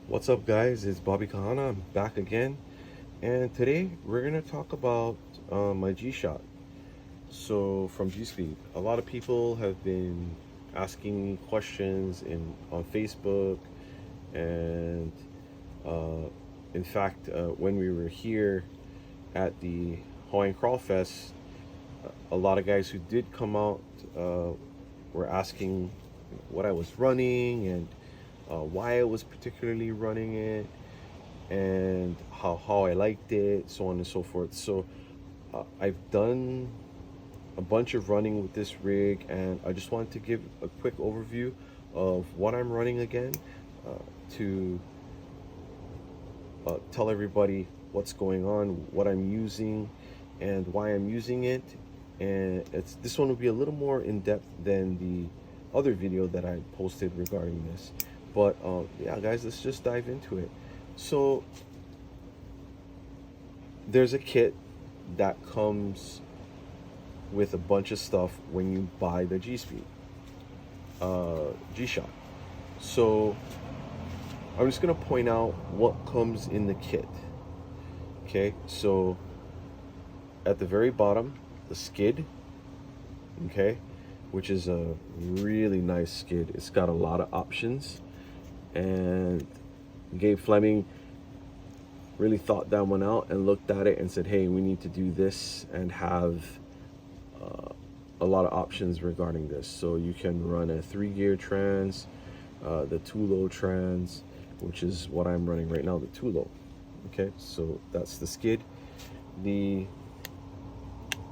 What's up, guys? It's Bobby Kahana. I'm back again, and today we're gonna talk about my G-Shot. So from Gspeed, a lot of people have been asking me questions on Facebook, and uh, in fact, when we were here at the Hawaiian Crawl Fest, a lot of guys who did come out uh, were asking what I was running and why I was particularly running it and how I liked it, so on and so forth. So I've done a bunch of running with this rig, and I just wanted to give a quick overview of what I'm running again to tell everybody what's going on, what I'm using, and why I'm using it. And this one will be a little more in depth than the other video that I posted regarding this. But yeah, guys, let's just dive into it. So there's a kit that comes with a bunch of stuff when you buy the Gspeed G-Shot. So I'm just gonna point out what comes in the kit. Okay, so at the very bottom, the skid, okay, which is a really nice skid. It's got a lot of options, and Gabe Fleming really thought that one out and looked at it and said, hey, we need to do this and have a lot of options regarding this. So you can run a 3-gear trans, the 2-low trans, which is what I'm running right now, the 2-low. Okay, so that's the skid. The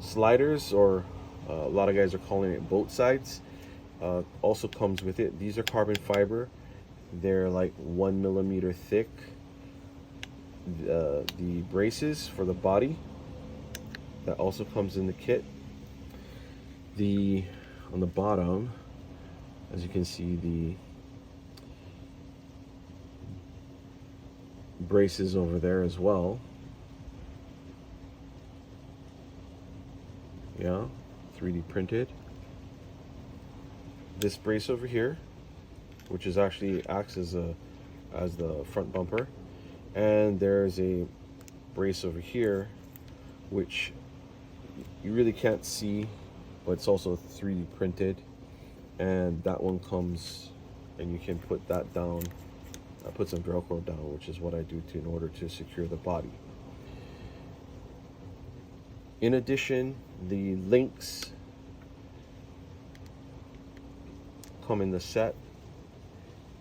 sliders, or a lot of guys are calling it boat sides, also comes with it. These are carbon fiber. They're like 1 millimeter thick. The braces for the body, that also comes in the kit. On the bottom, as you can see, the braces over there as well. Yeah, 3D printed. This brace over here, which is actually acts as the front bumper, and there's a brace over here which you really can't see, but it's also 3D printed, and that one comes, and you can put that down. I put some Velcro down, which is what I do in order to secure the body. In addition, the links come in the set,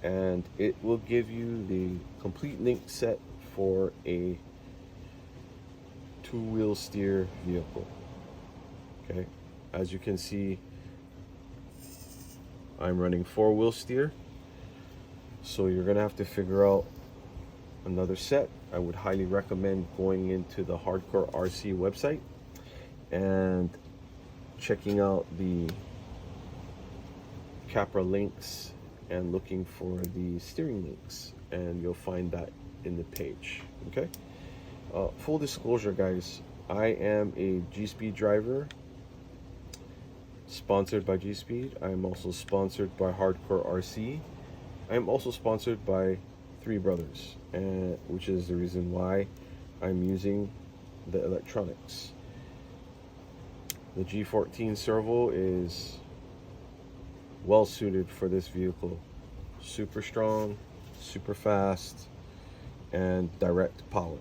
and it will give you the complete link set for a 2-wheel steer vehicle. Okay, as you can see, I'm running 4-wheel steer, so you're gonna have to figure out another set. I would highly recommend going into the Hardcore RC website and checking out the Capra links and looking for the steering links, and you'll find that in the page. Okay, full disclosure, guys, I am a Gspeed driver sponsored by Gspeed. I'm also sponsored by Hardcore RC. I'm also sponsored by Three Brothers, which is the reason why I'm using the electronics. The G14 servo is well suited for this vehicle. Super strong, super fast, and direct power.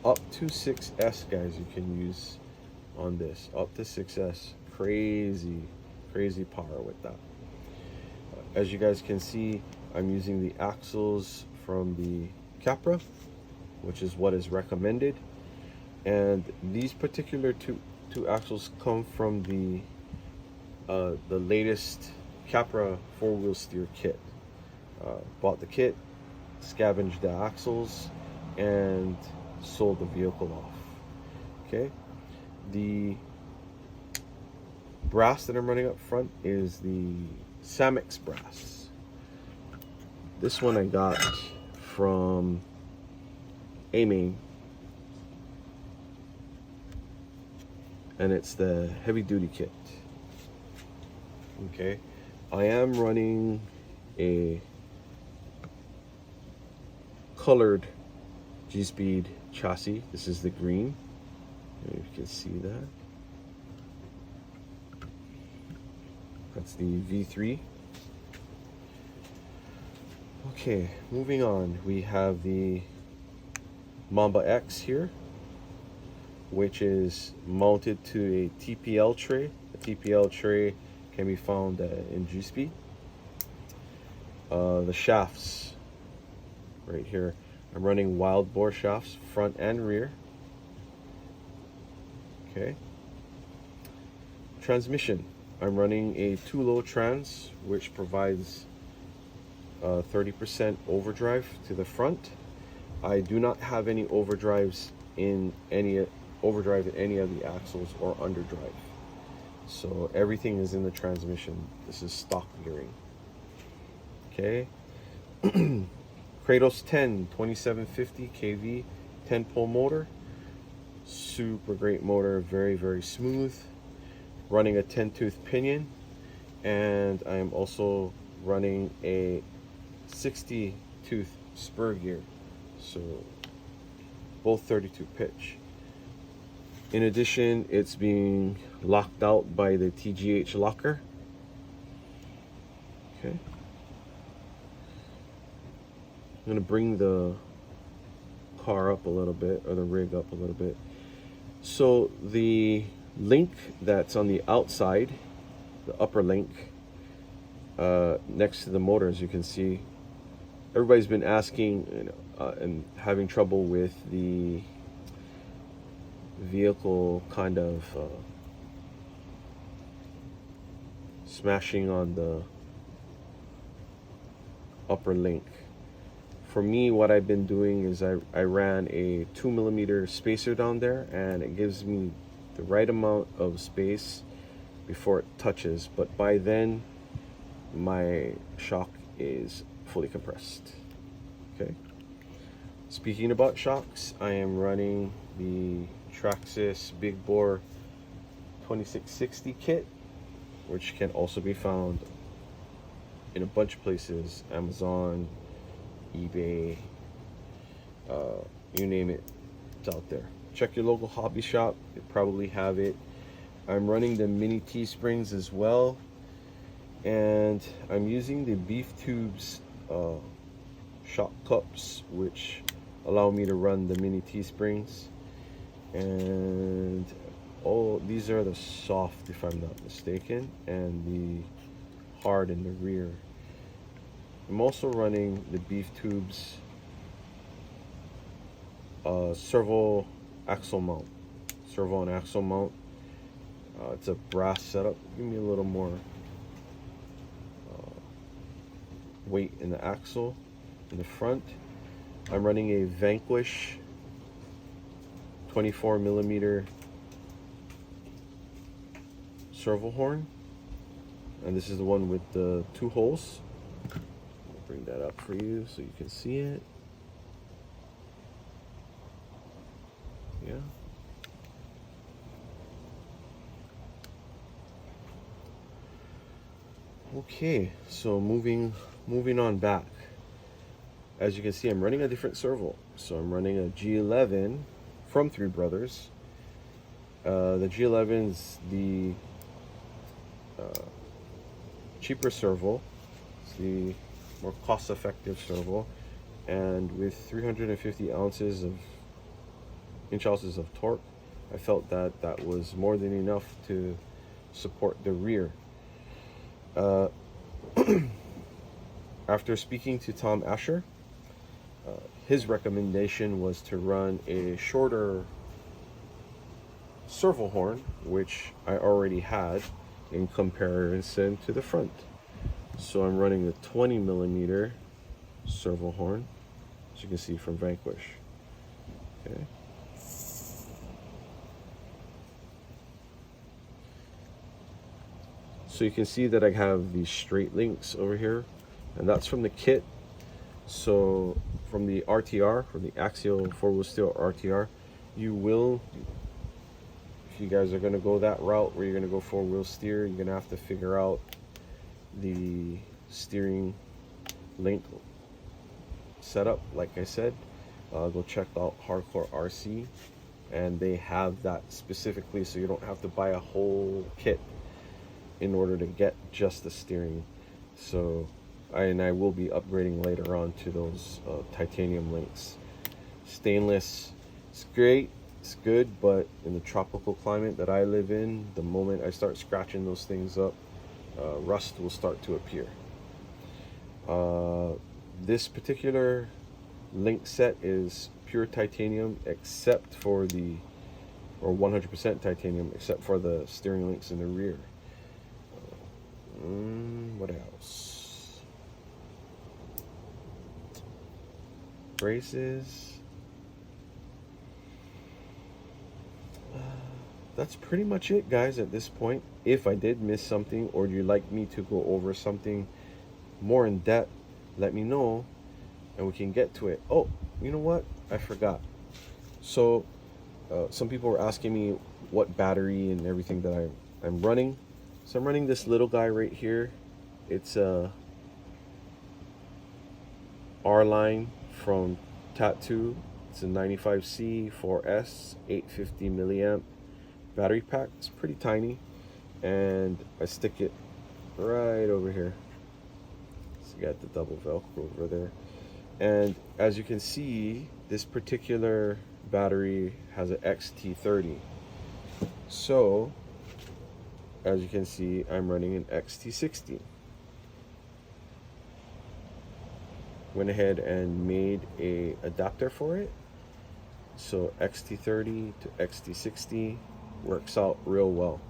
Up to 6S, guys, you can use on this. Up to 6S. Crazy power with that. As you guys can see, I'm using the axles from the Capra, which is what is recommended. And these particular two axles come from the latest Capra 4-wheel steer kit. Bought the kit, scavenged the axles, and sold the vehicle off. Okay, the brass that I'm running up front is the Samex brass. This one I got from A-Main, and it's the heavy duty kit. Okay, I am running a colored G-Speed chassis. This is the green. You can see that. That's the V3. Okay, moving on. We have the Mamba X here, which is mounted to a TPL tray. A TPL tray can be found in G-Speed. The shafts right here, I'm running wild bore shafts, front and rear. Okay. Transmission, I'm running a 2-low trans, which provides 30% overdrive to the front. I do not have any overdrives in any of the axles or underdrive. So everything is in the transmission. This is stock gearing. Okay. Kratos 10 2750 kV 10-pole motor. Super great motor, very smooth. Running a 10-tooth pinion, and I am also running a 60-tooth spur gear, so both 32 pitch. In addition, it's being locked out by the TGH locker. Okay. I'm going to bring the car up a little bit, or the rig up a little bit. So the link that's on the outside, the upper link, next to the motor, as you can see, everybody's been asking and having trouble with the vehicle kind of smashing on the upper link. For me, what I've been doing is I ran a 2mm spacer down there, and it gives me the right amount of space before it touches, but by then my shock is fully compressed. Okay. Speaking about shocks, I am running the Traxxas Big Bore 2660 kit, which can also be found in a bunch of places, Amazon, eBay, you name it, it's out there. Check your local hobby shop, they probably have it. I'm running the mini T-springs as well, and I'm using the Beef Tubes shock cups, which allow me to run the mini T-springs. And these are the soft, if I'm not mistaken, and the hard in the rear. I'm also running the Beef Tubes servo axle mount. Servo and axle mount. It's a brass setup. Give me a little more weight in the axle in the front. I'm running a Vanquish 24mm servo horn, and this is the one with the 2 holes. I'll bring that up for you so you can see it. Yeah. Okay, so moving on back. As you can see, I'm running a different servo. So I'm running a G11 from Three Brothers. The G11 is the cheaper servo. It's the more cost-effective servo, and with 350 inch ounces of torque, I felt that that was more than enough to support the rear. After speaking to Tom Asher, his recommendation was to run a shorter servo horn, which I already had in comparison to the front. So I'm running the 20mm servo horn, as you can see from Vanquish. Okay. So you can see that I have these straight links over here, and that's from the kit. So from the RTR, from the axial 4-wheel steel RTR, you will, if you guys are going to go that route where you're going to go 4-wheel steer, you're going to have to figure out the steering link setup, like I said, go check out Hardcore RC, and they have that specifically, so you don't have to buy a whole kit in order to get just the steering. So I will be upgrading later on to those titanium links. Stainless, it's great, it's good, but in the tropical climate that I live in, the moment I start scratching those things up, rust will start to appear. This particular link set is pure titanium except for the, or 100% titanium except for the steering links in the rear. What else? Braces. That's pretty much it, guys, at this point. If I did miss something, or you'd like me to go over something more in depth, let me know and we can get to it. Oh, you know what? I forgot. So some people were asking me what battery and everything that I'm running. So I'm running this little guy right here. It's a R-Line from Tattoo. It's a 95C 4S 850 milliamp battery pack. It's pretty tiny, and I stick it right over here. So you got the double Velcro over there, and as you can see, this particular battery has an XT30. So as you can see, I'm running an XT60. Went ahead and made a adapter for it, so XT30 to XT60 works out real well.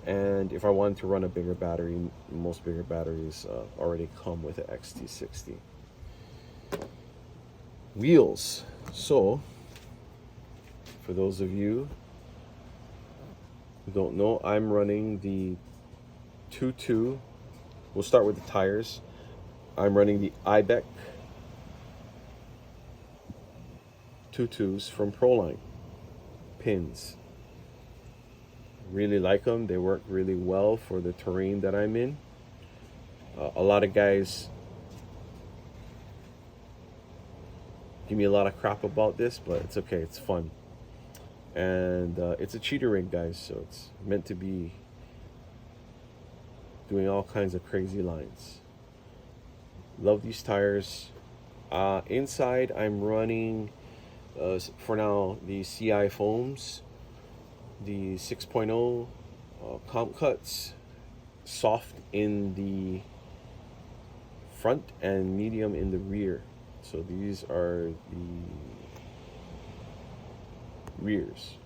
And if I wanted to run a bigger battery, most bigger batteries already come with an XT60. Wheels. So for those of you who don't know, I'm running the 2.2. We'll start with the tires. I'm running the Ibec 2.2s from Proline pins. Really like them. They work really well for the terrain that I'm in. A lot of guys give me a lot of crap about this, but it's okay. It's fun. And it's a cheater rig, guys, so it's meant to be doing all kinds of crazy lines. Love these tires. Inside, I'm running, for now, the CI foams, the 6.0 comp cuts, soft in the front and medium in the rear. So these are the rears.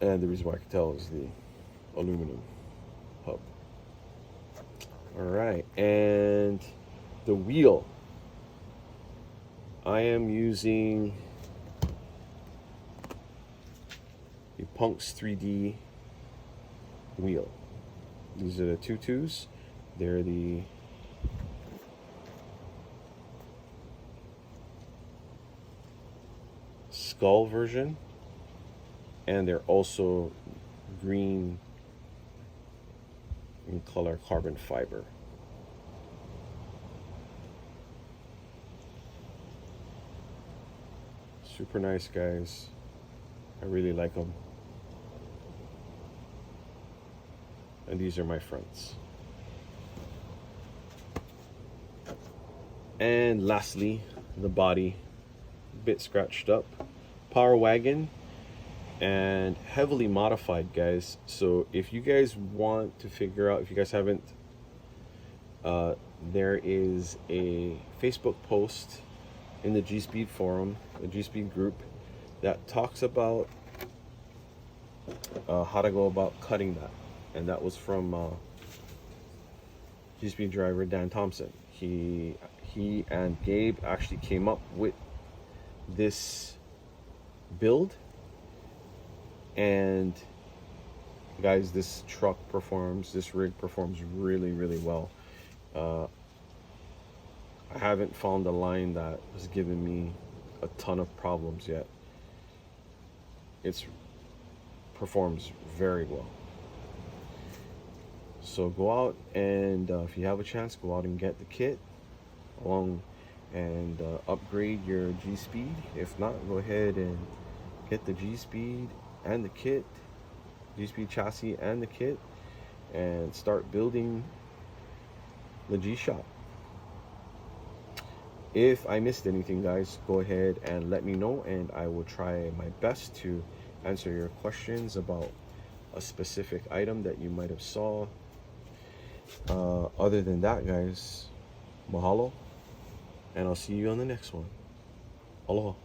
And the reason why I can tell is the aluminum hub. Alright, and the wheel. I am using the Punks 3D wheel. These are the 2.2s. They're the skull version, and they're also green in color carbon fiber. Super nice, guys. I really like them. And these are my fronts. And lastly, the body, a bit scratched up. Power wagon and heavily modified, guys. So if you guys want to figure out, if you guys haven't, there is a Facebook post in the Gspeed forum, the Gspeed group, that talks about how to go about cutting that. And that was from Gspeed driver Dan Thompson. He and Gabe actually came up with this build, and guys, this rig performs really, really well. I haven't found a line that has given me a ton of problems yet. It performs very well. So go out and if you have a chance, go out and get the kit. and upgrade your G-Speed. If not, go ahead and get the G-Speed and the kit, G-Speed chassis and the kit, and start building the G-Shot. If I missed anything, guys, go ahead and let me know, and I will try my best to answer your questions about a specific item that you might have saw. Other than that, guys, mahalo, and I'll see you on the next one. Aloha.